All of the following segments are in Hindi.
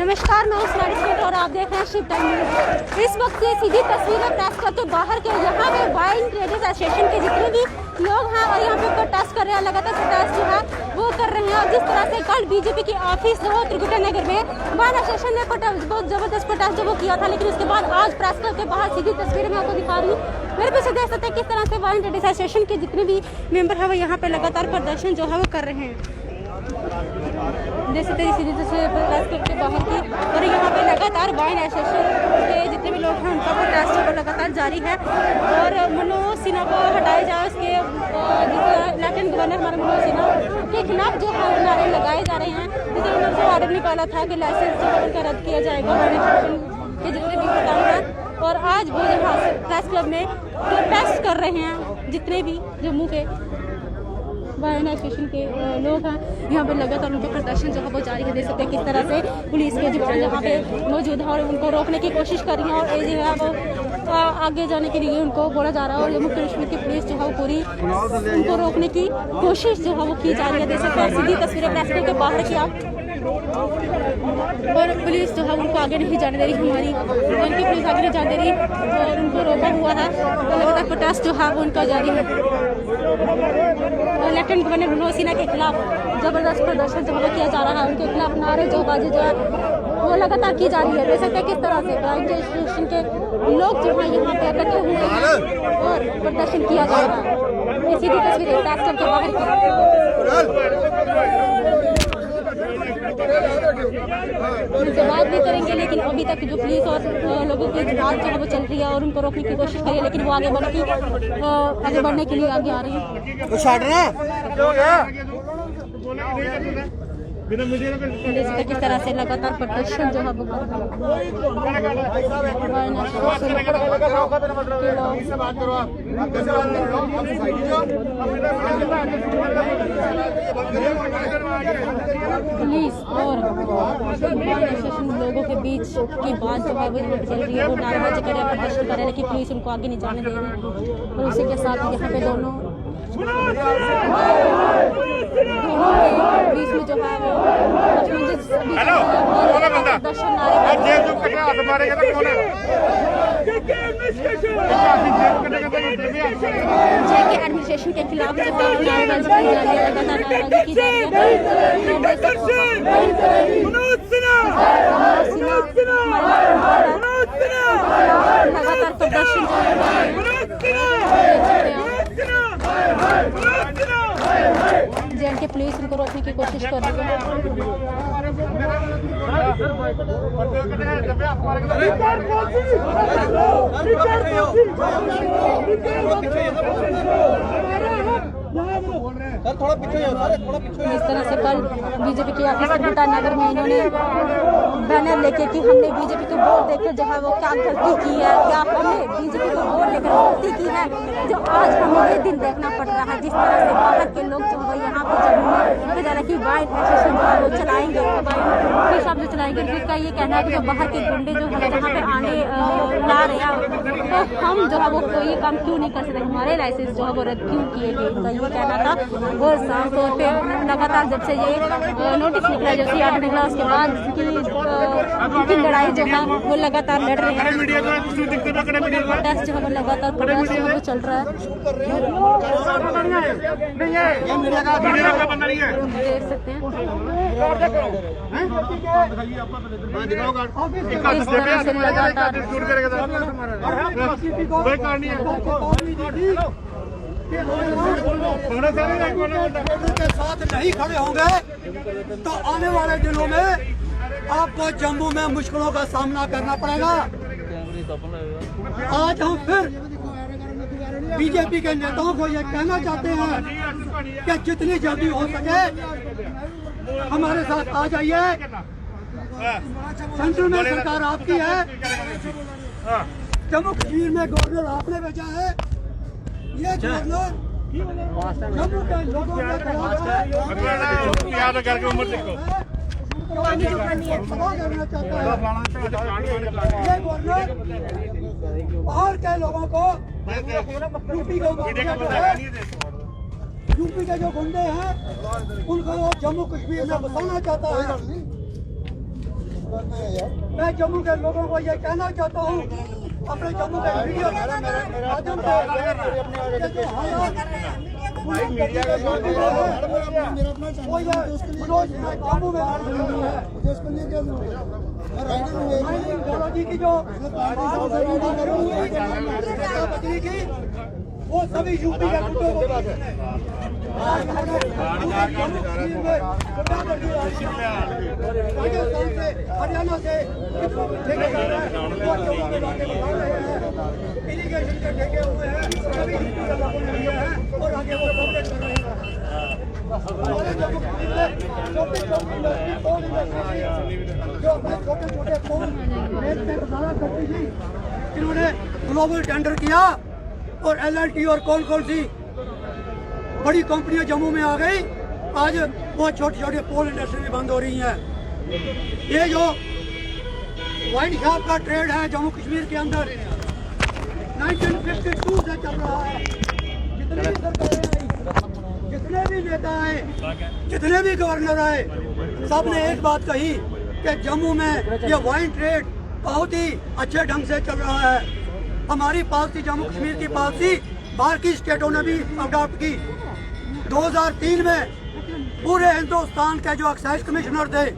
नमस्कार, मैं उस और आप देख रहे हैं शिव टाइम न्यूज। इस वक्त ये सीधी तस्वीरें प्रेस क्लब के बाहर के यहाँ पे वाइन ट्रेडर्स एसोसिएशन के जितने भी लोग हैं और यहाँ पे प्रोटेस्ट कर रहे हैं, लगातार प्रोटेस्ट जो है वो कर रहे हैं। और जिस तरह से कल बीजेपी की ऑफिस जो है त्रिकुटा नगर में वाइन एसोसिएशन ने बहुत जबरदस्त प्रोटेस्ट जो वो किया था, लेकिन उसके बाद आज प्रेस क्लब के बाहर सीधी तस्वीरें मैं आपको दिखा रही हूँ। मेरे पीछे देख सकते हैं किस तरह से वाइन ट्रेडर्स एसोसिएशन के जितने भी मेंबर है वो यहाँ पे लगातार प्रदर्शन जो है वो कर रहे हैं। देख सकते हैं सीधी तस्वीर प्रेस क्लब के बाहर की। और यहाँ पे लगातार वाइन एसोसिएशन के जितने भी लोग हैं उनका प्रोटेस्ट जो लगातार जारी है। और मनोज सिन्हा को हटाया जाए, उसके लेफ्टिनेंट गवर्नर हमारे मनोज सिन्हा के खिलाफ जो है नारे लगाए जा रहे हैं। जैसे उन्होंने जो ऑर्डर निकाला था कि लाइसेंस जो है उनका रद्द किया जाएगा वाइन एसोसिएशन के जितने भी प्रधान हैं। और आज वो यहाँ से प्रेस क्लब में प्रोटेस्ट कर रहे हैं जितने भी जम्मू के वाइन एसोसिएशन के लोग हैं। यहाँ पे लगातार उनका प्रदर्शन जो है वो जारी है। देख सकते हैं किस तरह से पुलिस के जवान यहाँ पे मौजूद है और उनको रोकने की कोशिश कर रही है। और ये जो है वो आगे जाने के लिए उनको बोला जा रहा है और जम्मू कश्मीर की पुलिस जो है वो पूरी उनको रोकने की कोशिश जो है वो की जा रही है। देख सकते हैं सीधी तस्वीरें प्रेस क्लब के बाहर की आप। और पुलिस जो है उनको आगे नहीं जाने दे रही, हमारी उनकी पुलिस आगे नहीं जाने दे रही और उनको रोका हुआ है। तो लगातार प्रोटेस्ट जो है वो उनका जारी है। लेफ्टिनेंट गवर्नर मनोज सिन्हा के खिलाफ जबरदस्त प्रदर्शन जो किया जा रहा है, उनके खिलाफ नारेबाजी जो है वो लगातार की जा रही है। देख सकते हैं किस तरह से वाइन एसोसिएशन के लोग जो है यहाँ पे इकट्ठे हुए हैं और प्रदर्शन किया जा रहा है। ये सीधी तस्वीरें प्रेस क्लब के बाहर की। जवाब भी करेंगे, लेकिन अभी तक जो पुलिस और लोगों की जांच जो है वो चल रही है और उनको रोकने की कोशिश करिए, लेकिन वो आगे बढ़ने के लिए आगे आ रहे हैं। किस तरह से लगातार प्रदर्शन जो है वो पुलिस और लोगों के बीच की बात जो है वो चल रही है। वो नारेबाजी कर रहे हैं, प्रदर्शन कर रहे हैं, लेकिन पुलिस उनको आगे नहीं जाने दे रही। और उसी के साथ यहाँ पे दोनों बीच में जो है वो प्रदर्शन जेके एडमिनिस्ट्रेशन के खिलाफ जो नारेबाजी की जा रही है। लगातार प्रदर्शन जेल के पुलिस उनको रोकने की कोशिश कर रही है। इस तरह से कल बीजेपी की ऑफिस त्रिकुटा नगर में इन्होंने बैनर लेके कि हमने बीजेपी को वोट देकर जो है वो क्या गलती की है, क्या हमने बीजेपी को वोट देकर गलती की है जो आज हमें ये दिन देखना पड़ रहा है। जिस तरह से बाहर के लोग जो है यहाँ पे जम्मू में की वाइन एसोसिएशन जो है वो चलाएंगे, वाइन शॉप जो चलाएंगे, जिसका ये कहना है कि जो बाहर के गुंडे जो है यहाँ पे आने ला रहे हैं तो हम जो है वो कोई काम क्यों नहीं कर सकते, हमारे लाइसेंस जो है वो रद्द क्यों किए गए, उनका ये कहना था। और साफ तौर पर लगातार जब से ये नोटिस निकला, जब से ऑर्डर निकला, उसके बाद उनकी लड़ाई जो है वो लगातार लड़ रहे हैं। प्रोटेस्ट जो है वो लगातार प्रोटेस्ट जो है वो चल रहा है। देख सकते हैं इस तरह से लगातार के साथ नहीं खड़े होंगे तो आने वाले दिनों में आपको जम्मू में मुश्किलों का सामना करना पड़ेगा। आज हम फिर बीजेपी के नेताओं को ये कहना चाहते हैं कि जितनी जल्दी हो सके हमारे साथ आ जाइए। सेंट्रल में सरकार आपकी है, जम्मू कश्मीर में गवर्नर आपने भेजा है। ये गवर्नर जम्मू के लोगों के खिलाफ है। ये गवर्नर बाहर के लोगों को यूपी के जो गुंडे हैं उनको वो जम्मू कश्मीर में बसाना चाहता है। मैं जम्मू के लोगों को ये कहना चाहता हूँ, अपने जम्मू के मीडिया माध्यम से मीडिया का जम्मू में आइडियोलॉजी की जो की वो सभी यूपी के गुंडों को हरियाणा से इरिगेशन के ठेके हुए हैं, सभी यूपी के लोगों ने लिए हैं और आगे वो कॉपरेट कर रहे हैं। हमारे जम्मू कश्मीर में छोटी छोटी इंडस्ट्री, कोल इंडस्ट्री जो अपने छोटे छोटे कोल मेल में गुजारा करती थी, इन्होंने ग्लोबल टेंडर किया और L&T और कौन कौन सी बड़ी कंपनियां जम्मू में आ गई। आज वो छोटी छोटी कोल इंडस्ट्री भी बंद हो रही हैं। ये जो वाइन शॉप का ट्रेड है जम्मू कश्मीर के अंदर 1952 से चल रहा है। जितने भी सरकारें आई, जितने भी नेता आए, जितने भी गवर्नर आए, सब ने एक बात कही कि जम्मू में ये वाइन ट्रेड बहुत ही अच्छे ढंग से चल रहा है। हमारी पॉलिसी, जम्मू कश्मीर की पॉलिसी बाहर की स्टेटों ने भी अडॉप्ट की। 2003 में पूरे हिंदुस्तान के जो एक्साइज कमिश्नर थे,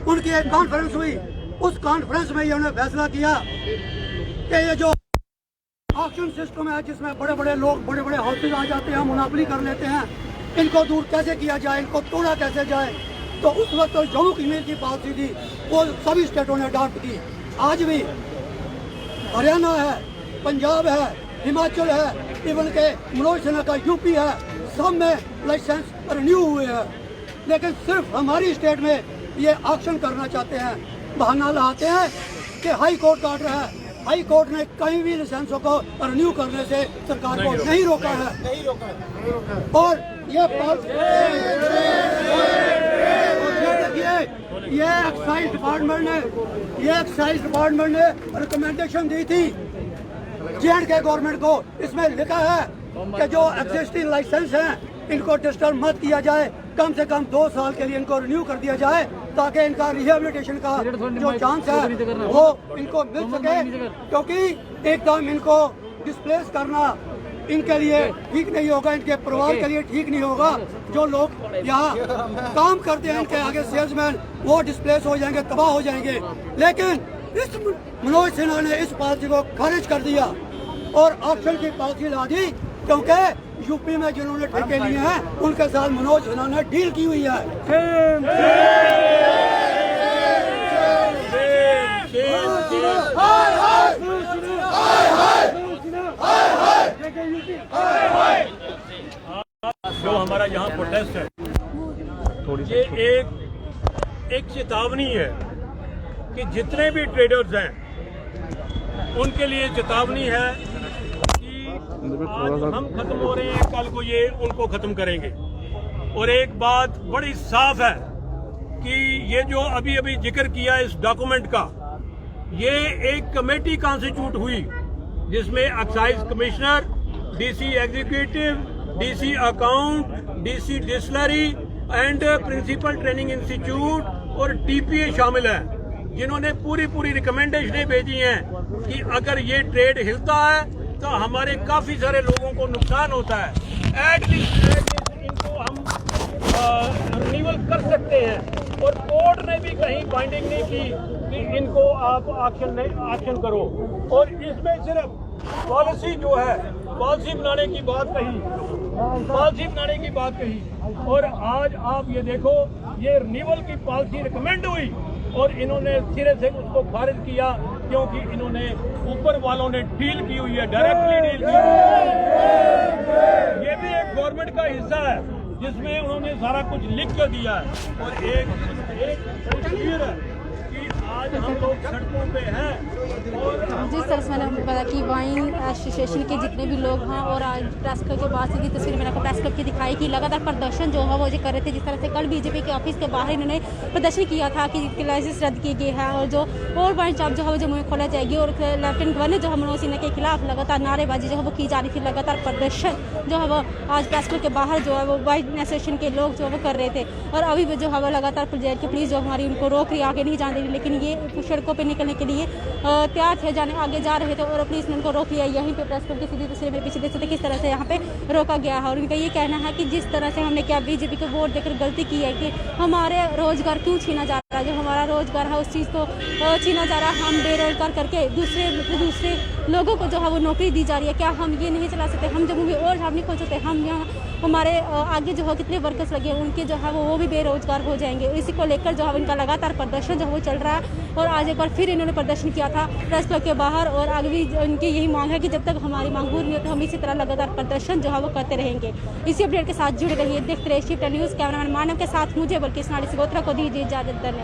उनकी एक कॉन्फ्रेंस हुई। उस कॉन्फ्रेंस में इन्होंने फैसला किया कि ये जो ऑक्शन सिस्टम है, जिसमें बड़े बड़े लोग, बड़े बड़े हाउसेज आ जाते हैं, मुनाफली कर लेते हैं, इनको दूर कैसे किया जाए, इनको तोड़ा कैसे जाए। तो उस वक्त तो जम्मू कश्मीर की पॉलिसी थी, वो सभी स्टेटों ने अडॉप्ट की। आज भी हरियाणा है, पंजाब है, हिमाचल है, इवन के मनोज सिन्हा का यूपी है, सब में लाइसेंस रिन्यू हुए हैं। लेकिन सिर्फ हमारी स्टेट में ये ऑक्शन करना चाहते हैं, बहाना लगाते हैं कि हाई कोर्ट का ऑर्डर है। हाई कोर्ट ने कहीं भी लाइसेंसों को रिन्यू करने से सरकार को नहीं रोका है। और ये देखिए, ये एक्साइज डिपार्टमेंट ने रिकमेंडेशन दी थी J&K गवर्नमेंट को। इसमें लिखा है कि जो एग्जिस्टिंग लाइसेंस हैं, इनको डिस्टर्ब मत किया जाए, कम से कम 2 साल के लिए इनको रिन्यू कर दिया जाए, ताकि इनका रिहेबिलिटेशन का जो चांस है वो इनको मिल सके। क्योंकि एकदम इनको डिस्प्लेस करना इनके लिए ठीक नहीं होगा, इनके परिवार के लिए ठीक नहीं होगा। जो लोग यहाँ काम करते हैं, इनके आगे सेल्समैन, वो डिस्प्लेस हो जाएंगे, तबाह हो जाएंगे। लेकिन इस मनोज सिन्हा ने इस पॉलिसी को खारिज कर दिया और ऑक्शन की पॉलिसी ला दी, क्योंकि यूपी में जिन्होंने ठेके लिए हैं, उनके साथ मनोज सिन्हा ने डील की हुई है। जो हमारा यहाँ प्रोटेस्ट है, ये एक चेतावनी है कि जितने भी ट्रेडर्स हैं उनके लिए चेतावनी है कि आज हम खत्म हो रहे हैं, कल को ये उनको खत्म करेंगे। और एक बात बड़ी साफ है कि ये जो अभी अभी जिक्र किया इस डॉक्यूमेंट का, ये एक कमेटी कॉन्स्टिट्यूट हुई जिसमें excise commissioner, DC executive, DC account, DC distillery and principal training institute और टीपीए शामिल है, जिन्होंने पूरी रिकमेंडेशनें भेजी हैं कि अगर ये ट्रेड हिलता है तो हमारे काफी सारे लोगों को नुकसान होता है। एटलीस्ट इनको हम रिन्यूअल कर सकते हैं। और कोर्ट ने भी कहीं बाइंडिंग नहीं की कि इनको आप ऑक्शन करो। और इसमें सिर्फ पॉलिसी जो है, पॉलिसी बनाने की बात कही। और आज आप ये देखो, ये रिन्यूअल की पॉलिसी रिकमेंड हुई और इन्होंने सिरे से उसको खारिज किया, क्योंकि इन्होंने ऊपर वालों ने डील की हुई है, डायरेक्टली डील की हुई है। ये भी एक गवर्नमेंट का हिस्सा है जिसमें उन्होंने सारा कुछ लिख कर दिया है। और एक तस्वीर है कि आज हम लोग सड़कों पे हैं जिस तरह से मैंने आपको बताया कि वाइन एसोसिएशन के जितने भी लोग हैं और आज प्रेस क्लब के बाद की तस्वीर मैंने आपको प्रेस क्लब की दिखाई कि लगातार प्रदर्शन जो है वो कर रहे थे। जिस तरह से कल बीजेपी के ऑफिस के बाहर इन्होंने प्रदर्शन किया था कि लाइसेंस रद्द किए गए हैं और जो और वाइन शॉप जो है वो जम्मू में खोला जाएगी और लेफ्टिनेंट गवर्नर जो है मनोज सिन्हा के खिलाफ लगातार नारेबाजी जो है वो की जा रही थी। लगातार प्रदर्शन जो है वो आज प्रेस क्लब के बाहर जो है वो वाइन एसोसिएशन के लोग जो है वो कर रहे थे और अभी भी जो है वो लगातार पुलिस जो हमारी उनको रोक रही, आगे नहीं जाने दे रही। लेकिन ये सड़कों पर निकलने के लिए तैयार थे, जाने आगे जा रहे थे और पुलिस ने उनको रोक लिया। यहीं पे प्रेस क्लब की सीधी तस्वीर मेरे पीछे देख सकते किस तरह से यहाँ पे रोका गया है और उनका ये कहना है कि जिस तरह से हमने क्या बीजेपी को वोट देकर गलती की है कि हमारे रोजगार क्यों छीना जा रहा है, जो हमारा रोजगार है उस चीज़ को छीना जा रहा है। हम बेरोजगार करके दूसरे लोगों को जो है वो नौकरी दी जा रही है। क्या हम ये नहीं चला सकते, हम जम्मू में और जॉब नहीं खोल सकते? हम यहाँ हमारे आगे जो है कितने वर्कर्स लगे उनके जो है वो भी बेरोजगार हो जाएंगे। इसी को लेकर जो है इनका लगातार प्रदर्शन जो है वो चल रहा है और आज एक बार फिर इन्होंने प्रदर्शन किया था प्रेस क्लब के बाहर और आगे भी इनकी यही मांग है कि जब तक हमारी मांग पूरी नहीं होती हम इसी तरह लगातार प्रदर्शन जो है वो करते रहेंगे। इसी अपडेट के साथ जुड़े रहिए, देखते रहिए शिफ्ट न्यूज़। कैमरामैन मानव के साथ मुझे बल्कि स्नाली सिगोत्रा को दीजिए इजाजत।